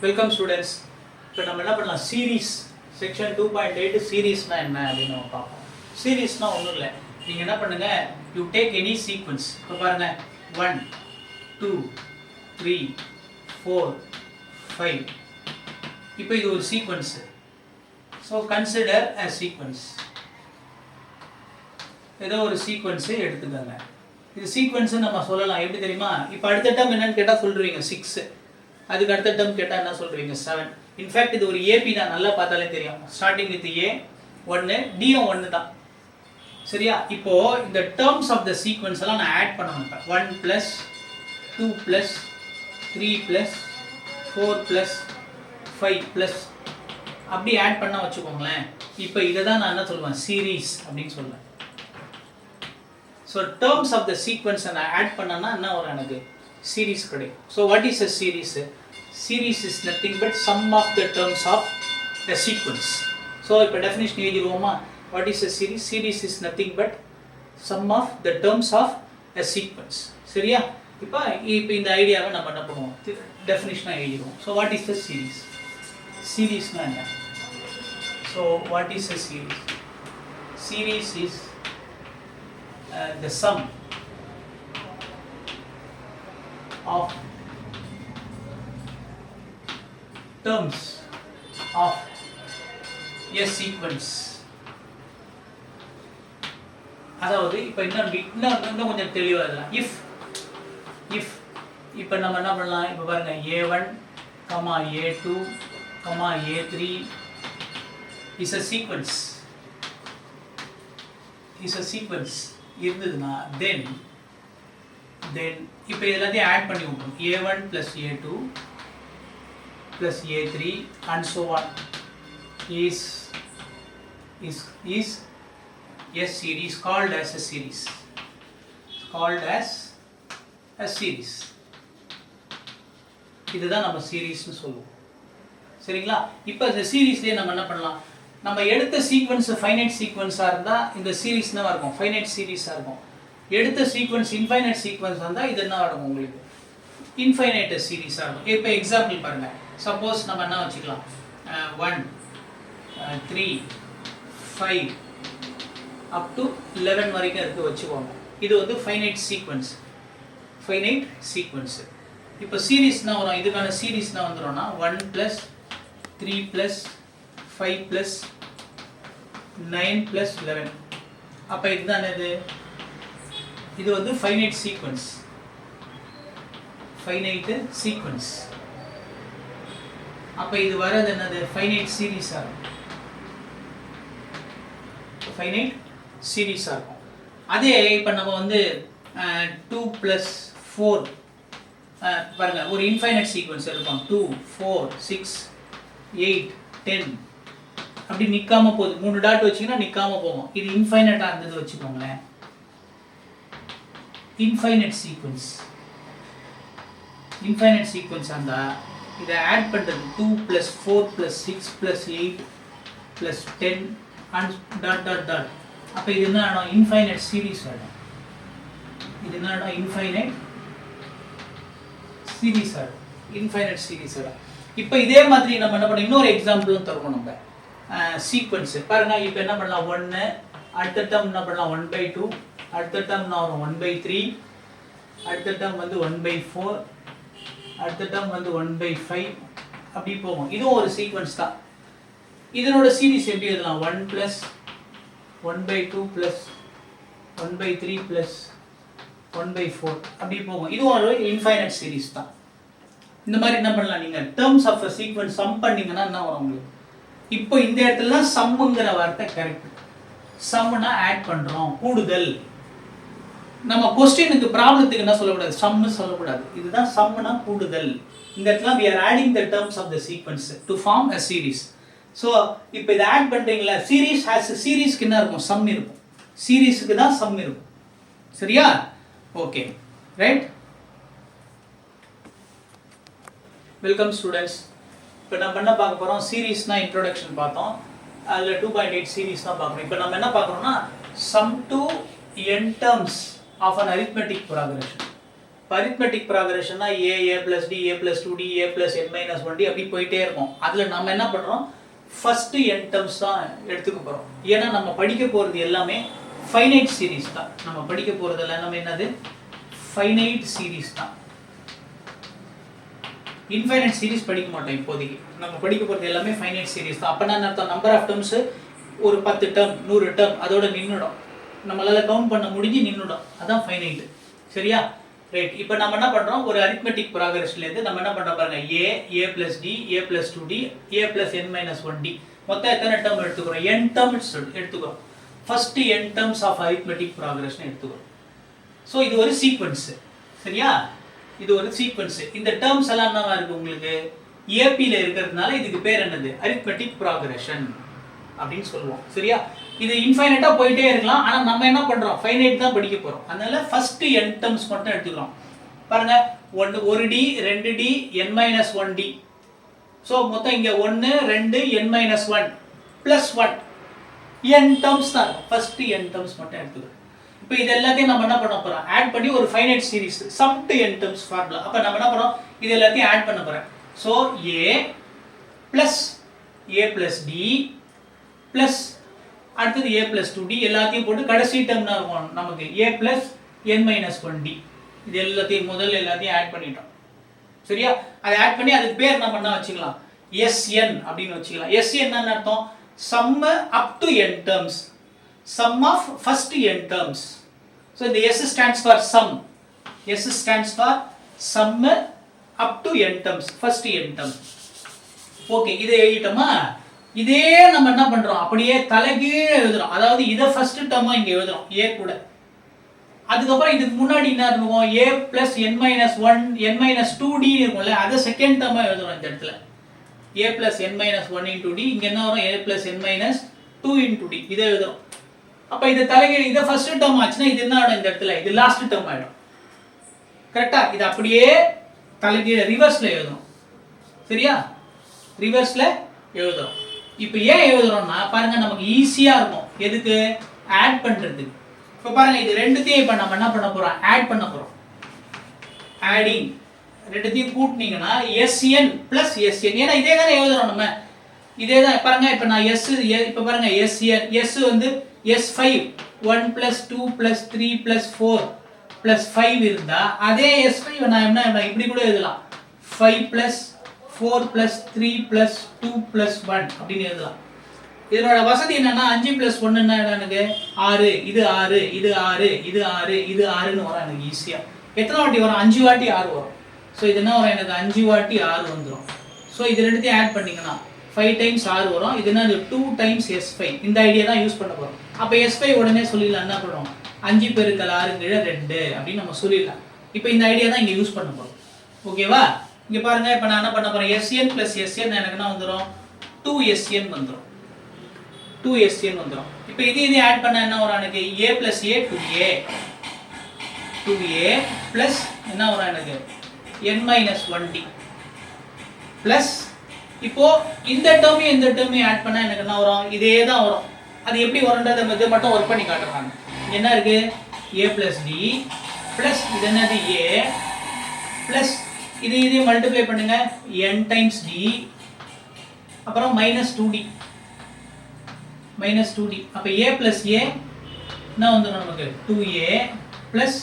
Welcome students. இப்போ நம்ம என்ன பண்ணலாம், சீரீஸ் செக்ஷன் 2.8 சீரீஸ்னால் என்ன அப்படின்னு நம்ம பார்ப்போம். சீரீஸ்னால் ஒன்றும் இல்லை, நீங்கள் என்ன பண்ணுங்கள், யூ டேக் எனி சீக்வன்ஸ். இப்போ பாருங்கள், 1 2 3 4 5. இப்போ இது ஒரு சீக்வன்ஸு. ஸோ கன்சிடர் அ சீக்வன்ஸ். ஏதோ ஒரு சீக்வன்ஸு எடுத்துக்கோங்க. இது சீக்வன்ஸு நம்ம சொல்லலாம், எப்படி தெரியுமா? இப்போ அடுத்த டம் என்னன்னு கேட்டால் சொல்லுவீங்க 6, அதுக்கு அடுத்த டம் கேட்டால் என்ன சொல்கிறீங்க 7. இன்ஃபேக்ட் இது ஒரு ஏபி தான், நல்லா பார்த்தாலே தெரியும். ஸ்டார்டிங் வித் ஏ 1, டியும் 1 தான். சரியா? இப்போது இந்த டேர்ம்ஸ் ஆஃப் த சீக்வன்ஸ் எல்லாம் நான் ஆட் பண்ண மாட்டேன். 1 + 2 + 3 + 4 + 5 + அப்படி ஆட் பண்ணால் வச்சுக்கோங்களேன். இப்போ இதை தான் நான் என்ன சொல்லுவேன், சீரீஸ் அப்படின்னு சொல்லுவேன். ஸோ டேர்ம்ஸ் ஆஃப் த சீக்வன்ஸை நான் ஆட் பண்ணேன்னா என்ன வரும், எனக்கு சீரீஸ் கிடைக்கும். So what is a series? Series is nothing but sum of the terms of the sequence. So இப்போ டெஃபினிஷன் எழுதிடுவோமா? What is a series? Series is nothing but sum of the terms of a sequence. சரியா? இப்போ இந்த ஐடியாவை நம்ம என்ன பண்ணுவோம், டெஃபினிஷனாக எழுதிடுவோம். So what is the series? சீரீஸ்னா என்ன? So what is a series? Series is the sum of terms of a sequence. அதாவது இப்போ இன்னும் கொஞ்சம் தெளிவாக இருக்கலாம். if இப்போ நம்ம என்ன பண்ணலாம், இப்போ பாருங்க, a1, a2, a3 is a sequence. இருந்ததுன்னா தென் இப்போ எல்லாத்தையும் ஆட் பண்ணி விட்டோம். a1 + a2 + a3 and so on is a series called as a series. இதுதான் நம்ம சீரீஸ்னு சொல்லுவோம். சரிங்களா? இப்போ இந்த சீரீஸ்லேயே நம்ம என்ன பண்ணலாம், நம்ம எடுத்த சீக்வன்ஸ் ஃபைனைட் சீக்வன்ஸாக இருந்தால் இந்த சீரீஸ் என்ன இருக்கும், ஃபைனைட் சீரீஸாக இருக்கும். எடுத்த சீக்வன்ஸ் இன்ஃபைனைட் சீக்வன்ஸ் இருந்தால் இது என்ன இருக்கும், உங்களுக்கு இன்ஃபைனைட் சீரீஸாக இருக்கும். இப்போ எக்ஸாம்பிள் பாருங்கள். சப்போஸ் நம்ம என்ன வச்சுக்கலாம், 1 3 5 அப் டு 11 வரைக்கும் இருக்குது வச்சுக்கோங்க. இது வந்து ஃபைனைட் சீக்வன்ஸு. இப்போ சீரீஸ்னா வரும், இதுக்கான சீரீஸ்னா வந்துடும்னா 1 + 3 + 5 + 9 + 11. அப்போ இதுதான் என்னது, இது வந்து ஃபைனைட் சீக்வன்ஸ். அப்போ இது வரது என்னது, ஃபைனைட் சீரீஸாக இருக்கும். அதே இப்போ நம்ம வந்து 2 + 4 பாருங்க, ஒரு இன்ஃபைனைட் சீக்வன்ஸ் இருக்கும். 2 4 6 8 10 அப்படி நிற்காம போகுது. 3 டாட் வச்சிங்கன்னா நிற்காம போகும். இது இன்ஃபைனைட்டாக இருந்தது வச்சுக்கோங்களேன். இன்ஃபைனைட் சீக்வன்ஸ் இருந்தால் இதை ஆட் பண்ணுறது 2 + 4 + 6 + 8 + 10 அண்ட் டாட். அப்போ இது என்ன ஆகும், இன்ஃபைனைட் சீரீஸ் ஆகிடும். இப்போ இதே மாதிரி நம்ம என்ன பண்ணோம், இன்னொரு எக்ஸாம்பிளும் தருவோம். நம்ம சீக்வன்ஸு பாருங்கள். இப்போ என்ன பண்ணலாம், 1 அடுத்த டேர்ம் என்ன பண்ணலாம் 1/2, அடுத்த டேர்ம் நான் வரும் 1/3, அடுத்த டேர்ம் வந்து 1/4, அடுத்த டேர்ம் வந்து 1/5 அப்படி போகும். இதுவும் ஒரு சீக்வன்ஸ் தான். இதனோட சீரீஸ் எப்படி எழுதலாம், 1 + 1/2 + 1/3 + 1/4 அப்படி போகும். இதுவும் ஒரு இன்ஃபைனைட் சீரீஸ் தான். இந்த மாதிரி என்ன பண்ணலாம், நீங்கள் terms of a sequence sum பண்ணிங்கன்னா என்ன வரும் உங்களுக்கு. இப்போ இந்த இடத்துல சம்முங்கிற வார்த்தை கரெக்ட். சம்னா ஆட் பண்ணுறோம், கூடுதல். நம்ம கொஸ்டினுக்கு ப்ராப்ளத்துக்கு என்ன சொல்லக்கூடாது, சம்னு சொல்லக்கூடாது. இதுதான் சம்னா கூடுதல். இந்த இடத்துல we are adding the terms of the sequence to form a series. So இப்போ இதை ஆட் பண்ணுறீங்களா, சீரீஸ்க்கு என்ன இருக்கும், சம் இருக்கும். சீரீஸுக்கு தான் சம் இருக்கும். சரியா? Okay, right. Welcome students. இப்போ நம்ம என்ன பார்க்க போகிறோம், சீரீஸ்னால் இன்ட்ரோடக்ஷன் பார்த்தோம். அதில் 2.8 சீரீஸ் தான் பார்க்குறோம். இப்போ நம்ம என்ன பார்க்குறோம்னா, sum to n terms of an arithmetic progression. Arithmetic ப்ராக்ரஷன்னா a plus d a plus 2d a plus n minus 1d அப்படி போயிட்டே இருக்கும். அதில் நம்ம என்ன பண்ணுறோம், ஃபஸ்ட்டு n டேர்ம்ஸ் தான் எடுத்துக்க போகிறோம். ஏன்னா நம்ம படிக்க போகிறது எல்லாமே ஃபைனைட் சீரீஸ் தான். நம்ம படிக்க போகிறது எல்லாமே என்னது, ஃபைனைட் சீரீஸ் தான். இன்ஃபைனைட் சீரீஸ் படிக்க மாட்டோம் இப்போதைக்கு. நம்ம படிக்க போகிறது எல்லாமே ஃபைனைட் சீரீஸ் தான். அப்போ என்ன அர்த்தம், நம்பர் ஆஃப் டேர்ம்ஸு ஒரு 10 டேர்ம் 100 டேர்ம் அதோட நின்றுடும். நம்மளால் கவுண்ட் பண்ண முடிஞ்சு நின்றுடும். அதான் ஃபைனைட். சரியா, ரைட். இப்போ நம்ம என்ன பண்ணுறோம், ஒரு அரித்மெட்டிக் ப்ராக்ரஷன்லேருந்து நம்ம என்ன பண்ணுறோம் பாருங்க, a plus d a plus 2d a plus n minus 1d மொத்தம் எத்தனை டேர்ம் எடுத்துக்கிறோம், n டேர்ம்ஸ் எடுத்துக்கிறோம். First n terms of arithmetic progression எடுத்துக்கிறோம். ஸோ இது ஒரு சீக்வன்ஸு. சரியா, இது ஒரு சீக்வன்ஸு. இந்த டேர்ம்ஸ் எல்லாம் என்னவா இருக்குது உங்களுக்கு, ஏபியில் இருக்கிறதுனால இதுக்கு பேர் என்னது, அரித்மெட்டிக் ப்ராக்ரஷன் அப்படின்னு சொல்லுவோம். சரியா, இது இன்ஃபைனைட்டா போயிட்டே இருக்கலாம். ஆனா நம்ம என்ன பண்றோம், ஃபைனைட் தான் படிக்க போறோம். அதனால ஃபர்ஸ்ட் n டேர்ம்ஸ் மட்டும் எடுத்துக்கிறோம். பாருங்க, 1d 2d n minus 1d. So மொத்தம் இங்க 1 2 n minus 1 plus 1 n terms தான். ஃபர்ஸ்ட் n டேர்ம்ஸ் மட்டும் எடுத்துக்கிறோம். இப்போ இது எல்லாத்தையும் நம்ம என்ன பண்ண போறோம், ஆட் பண்ணி ஒரு finite series sum to n terms formula. அப்ப நம்ம என்ன பண்றோம், இது எல்லாத்தையும் ஆட் பண்ண போறோம். So a plus d plus அடுத்தது a plus 2d எல்லாத்தையும் போட்டு கடைசி டேர்ம் தான் இருக்கும் நமக்கு a plus n minus 1d. இது எல்லாத்தையும் முதல்ல எல்லாத்தையும் ஆட் பண்ணிட்டோம். சரியா, அதை ஆட் பண்ணி அதுக்கு பேர் நம்ம என்ன வச்சுக்கலாம், sn அப்படின்னு வச்சுக்கலாம். sn என்ன அர்த்தம், sum up to n terms, sum of first n terms. so the s stands for sum, s stands for sum up to n terms, first n term. Okay, இதை எழுதிட்டோமா. இதே நம்ம என்ன பண்றோம், அப்படியே தலைகீழ எழுதுறோம். அதாவது இதை ஃபர்ஸ்ட் டேர்மா இங்க எழுதுறோம் a கூட. அதுக்கப்புறம் இதுக்கு முன்னாடி என்ன இருக்கும், a plus n minus 1 n minus 2d இருக்கும்ல, அதை செகண்ட் டேர்மா எழுதுறோம் இந்த இடத்துல. a plus n minus 1 into d, இங்க என்ன வரும், a plus n minus 2 into d, இதை எழுதுறோம். அப்ப இது தலைகீழ, இதை ஃபர்ஸ்ட் டேர்ம் ஆச்சுன்னா இது என்ன ஆகும் இந்த இடத்துல, இது லாஸ்ட் டேர்ம் ஆயிடும். கரெக்டா, இது அப்படியே தலைகீழ ரிவர்ஸ்ல எழுதுறோம். சரியா, ரிவர்ஸ்ல எழுதுறோம். இப்போ ஏன் எழுதுறோம்னா பாருங்க, நமக்கு ஈஸியா இருக்கும் எதுக்கு, ஆட் பண்றதுக்கு. இப்போ பாருங்க, இது ரெண்டுத்தையும் இப்போ நம்ம என்ன பண்ண போறோம், ஆட் பண்ண போறோம். ஆடிங், ரெண்டுத்தையும் கூட்டினீங்கன்னா sn plus sn, ஏன்னா இதே தானே எழுதுறோம் நம்ம, இதே தான். பாருங்க, இப்போ நான் s, இப்போ பாருங்க sn, s வந்து s5 1 plus 2 plus 3 plus 4 plus 5 இருந்தா அதே s5 நான் என்ன இப்படி கூட எழுதலாம், 5 plus 4 plus 3 plus 2 plus 1 அப்படின்னு எழுதலாம். இதனோட வசதி என்னன்னா 5 plus 1 என்ன எனக்கு 6, இது 6 இது 6 இது 6 இது 6ன்னு வரும் எனக்கு ஈஸியா. எத்தனை வாட்டி வரும், 5 வாட்டி 6 வரும். ஸோ இது என்ன வரும், எனக்கு 5 வாட்டி 6 வந்துடும். ஸோ இது ரெண்டுத்தையும் ஆட் பண்ணிங்கன்னா 5 times 6 வரும். இது என்ன, 2 times s5. இந்த ஐடியா தான் யூஸ் பண்ண போறோம். அப்போ s5 உடனே சொல்லிடலாம், என்ன பண்ணுவோம், 5 பெருக்கல் 6 கீழே 2 அப்படின்னு நம்ம சொல்லிடலாம். இப்போ இந்த ஐடியா தான் இங்க யூஸ் பண்ண போறோம். ஓகேவா, இங்க பாருங்க, இப்போ நான் என்ன பண்ண போறேன், sn plus sn எனக்கு என்ன வந்துரும், 2sn வந்துரும். 2sn வந்துரும். இப்போ இது ஆட் பண்ணா என்ன வரும் எனக்கு, a plus a 2a 2a plus என்ன வரும் எனக்கு n minus 1d plus இப்போ இந்த டேர்மையும் இந்த டேர்மையும் ஆட் பண்ணா எனக்கு என்ன வரும், இதே தான் வரும். அது எப்படி வரும்ன்றதை மட்டும் ஒர்க் பண்ணி காட்டுறாங்க. என்ன இருக்கு, a plus d plus இது என்னது a plus இது மல்டிப்ளை பண்ணுங்க, n times d அப்புறம் minus 2d அப்ப a plus a என்ன வந்துரும் நமக்கு 2a plus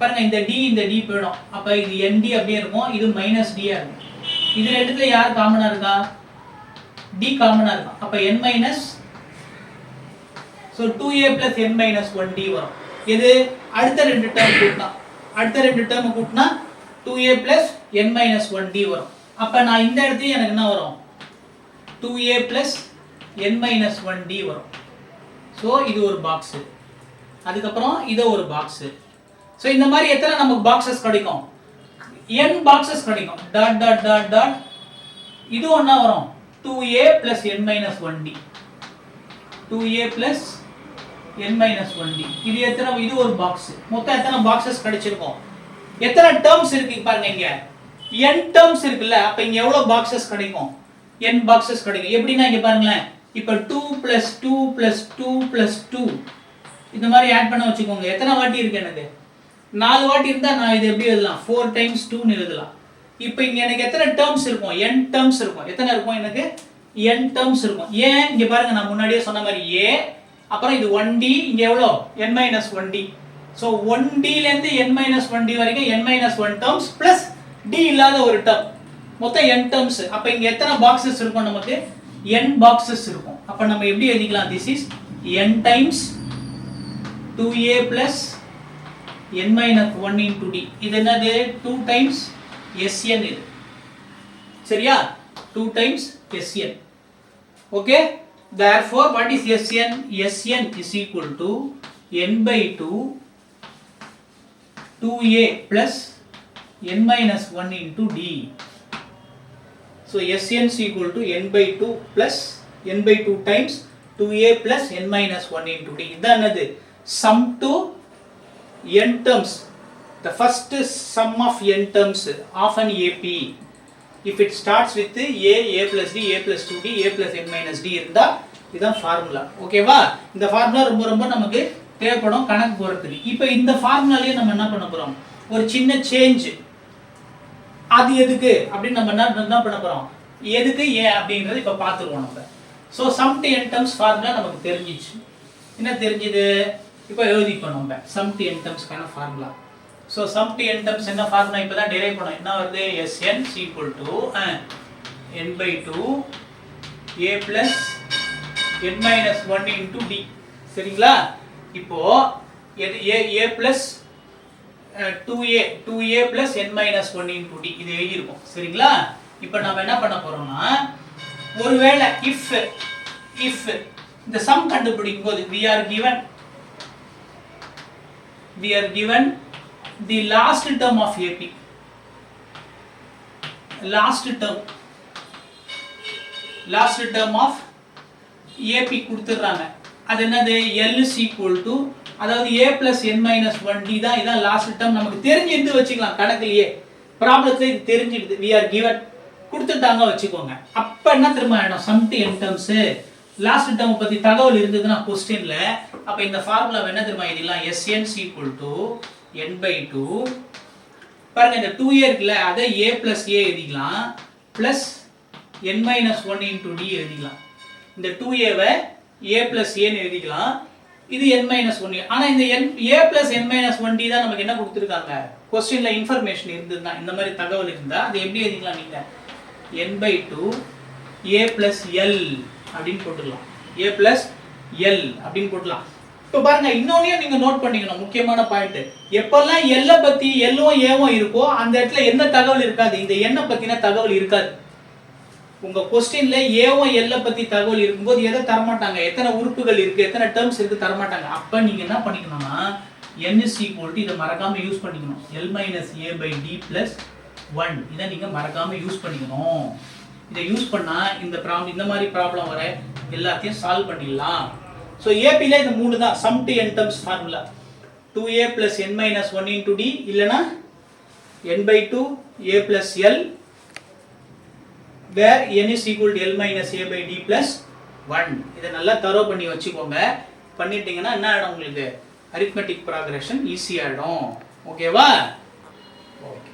பாருங்க இந்த d போய்டும். அப்ப இது nd அப்படியே இருக்கும், இது minus d ஆ இருக்கும். இது ரெண்டுத்துல யார் காமனா இருக்கா, d காமனா இருக்கும். அப்ப n minus, so 2a plus n minus 1d வரும். இது அடுத்த ரெண்டு டேர்ம் கூட்டினா 2a plus n minus 1d வரும். அப்ப நான் இந்த இடத்துல எனக்கு என்ன வரும், 2a plus n minus 1d வரும். ஸோ இது ஒரு பாக்ஸ், அதுக்கப்புறம் இது ஒரு பாக்ஸ். ஸோ இந்த மாதிரி எத்தனை நமக்கு பாக்ஸஸ் கிடைக்கும், n பாக்ஸஸ் கிடைக்கும். டாட் டாட் டாட் டாட், இது ஒன்றா வரும், 2a plus n minus 1d 2a plus n minus 1d. இது எத்தனை, இது ஒரு பாக்ஸ். மொத்தம் எத்தனை பாக்ஸஸ் கிடைச்சிருக்கும், எத்தனை டேர்ம்ஸ் இருக்கு பாருங்க, இங்க n டேர்ம்ஸ் இருக்குல்ல. அப்ப இங்க எவ்வளவு பாக்ஸஸ் கிடைக்கும், n பாக்ஸஸ் கிடைக்கும். எப்படின்னா இங்க பாருங்களேன், இப்ப 2 plus 2 plus 2 plus 2 இந்த மாதிரி ஆட் பண்ண வச்சுக்கோங்க. எத்தனை வாட்டி இருக்கு எனக்கு, 4 வாட்டி இருந்தால் நான் இது எப்படி எழுதலாம் 4 டைம்ஸ் 2ன்னு எழுதலாம். இப்போ இங்கே எனக்கு எத்தனை டேர்ம்ஸ் இருக்கும் n டேர்ம்ஸ் இருக்கும். எத்தனை இருக்கும் எனக்கு n டேர்ம்ஸ் இருக்கும். ஏன் இங்கே பாருங்க நான் முன்னாடியே சொன்ன மாதிரி a அப்புறம் இது 1d இங்கே எவ்வளோ n-1d. ஸோ 1dலேருந்து n-1d வரைக்கும் n-1 டேர்ம்ஸ் ப்ளஸ் d இல்லாத ஒரு டேர்ம் மொத்தம் n டேர்ம்ஸ். அப்போ இங்கே எத்தனை பாக்ஸஸ் இருக்கும் நமக்கு n பாக்ஸஸ் இருக்கும். அப்போ நம்ம எப்படி எழுதிக்கலாம் this is n times 2a plus n-1 into d. இது என்னது 2 டைம்ஸ் sn இது சரியா 2 times sn. Okay therefore what is sn? sn is equal to n by 2 2a plus n-1 into d. So sn is equal to n by 2 plus n by 2 times 2a plus n-1 into d. இதான் என்னது sum to n terms, the first sum of n terms of an AP. If it starts with a plus d, a plus 2d, a plus n-d இருந்தா இதான் formula. ஓகேவா? இந்த formula ரொம்ப ரொம்ப நமக்கு தேவைப்படும் கணக்கு போறதுக்கு. இப்போ இந்த ஃபார்முலாலயே நம்ம என்ன பண்ண போறோம் ஒரு சின்ன சேஞ்ச். அது எதுக்கு அப்படின்னு நம்ம என்ன பண்ண போறோம் எதுக்கு ஏன் அப்படிங்கறது இப்ப பாத்துருவோம் நம்ம. So sum to n terms formula நமக்கு தெரிஞ்சிச்சு. என்ன தெரிஞ்சது இப்போ எழுதிப்போம் நம்ம sum to n terms கான formula. So sum to n terms என்ன ஃபார்முலா இப்பதான் டெரைவ் பண்ணோம். என்ன வருது sn n by 2 a plus n-1 into d. சரிங்களா? இப்போ a plus 2a plus n-1 into d இது எழுதி இருக்கும். சரிங்களா? இப்போ நாம என்ன பண்ண போறோம்னா ஒருவேளை if இந்த sum கண்டுபிடிக்கும் போது we are given the last term of AP, last term of AP கொடுத்துறாங்க. அது என்னது L is equal to அதாவது a plus n-1d தான் இதான் லாஸ்ட் டேர்ம். நமக்கு தெரிஞ்சிருந்து வச்சுக்கலாம் கணக்குலயே ப்ராப்ளத்துல இது தெரிஞ்சிடுது. we are given கொடுத்துட்டாங்க வச்சுக்கோங்க. அப்ப என்ன திரும்ப ஆயிடும் sum to n terms last term பத்தி தகவல் இருந்ததுன்னா क्वेश्चनல அப்ப இந்த ஃபார்முலா என்ன திரும்ப எழுதலாம் sn is equal to n by 2 பாருங்க இந்த 2a இருக்குல அத a plus a எழுதிக்கலாம் plus n-1 into d எழுதிக்கலாம். இந்த 2a why a plus a ன்னு எழுதிக்கலாம். இது n-1 ஆனா இந்த a plus n-1d தான் நமக்கு என்ன கொடுத்திருக்காங்க क्वेश्चनல இன்ஃபர்மேஷன் இருந்ததுன்னா இந்த மாதிரி தகவல் இருந்தா அது எப்படி எழுதிக்கலாம் நீங்க n by 2 a plus l அப்படினு போட்டுடலாம். a plus l அப்படினு போடலாம். இப்போ பாருங்க இன்னொன்னையும் நீங்க நோட் பண்ணிக்கணும் முக்கியமான பாயிண்ட். எப்பெல்லாம் l பத்தி l ம் a ம் இருக்கோ அந்த இடத்துல என்ன தகவல் இருக்காது இந்த n பத்தின தகவல் இருக்காது. உங்க क्वेश्चनல a ம் l பத்தி தகவல் இருக்கும்போது எதை தர மாட்டாங்க எத்தனை உறுப்புகள் இருக்கு எத்தனை டேர்ம்ஸ் இருக்கு தர மாட்டாங்க. அப்ப நீங்க என்ன பண்ணிக்கணும்னா n is equal to இத மறக்காம யூஸ் பண்ணிக்கணும் l minus a by d plus 1 இத நீங்க மறக்காம யூஸ் பண்ணிக்கணும். இத யூஸ் பண்ணா இந்த ப்ராப்ளம் இந்த மாதிரி ப்ராப்ளம் வர எல்லாத்தையும் சால்வ் பண்ணிடலாம். சோ AP ல இந்த மூணு தான் sum to n terms formula 2a plus n-1 into d இல்லனா n by 2 a plus l where n is equal to l minus a by d plus 1. இத நல்லா தரோ பண்ணி வச்சுக்கோங்க. பண்ணிட்டீங்கன்னா என்ன ஆகும் உங்களுக்கு arithmetic progression ஈஸியா ஆகும். ஓகேவா? ஓகே.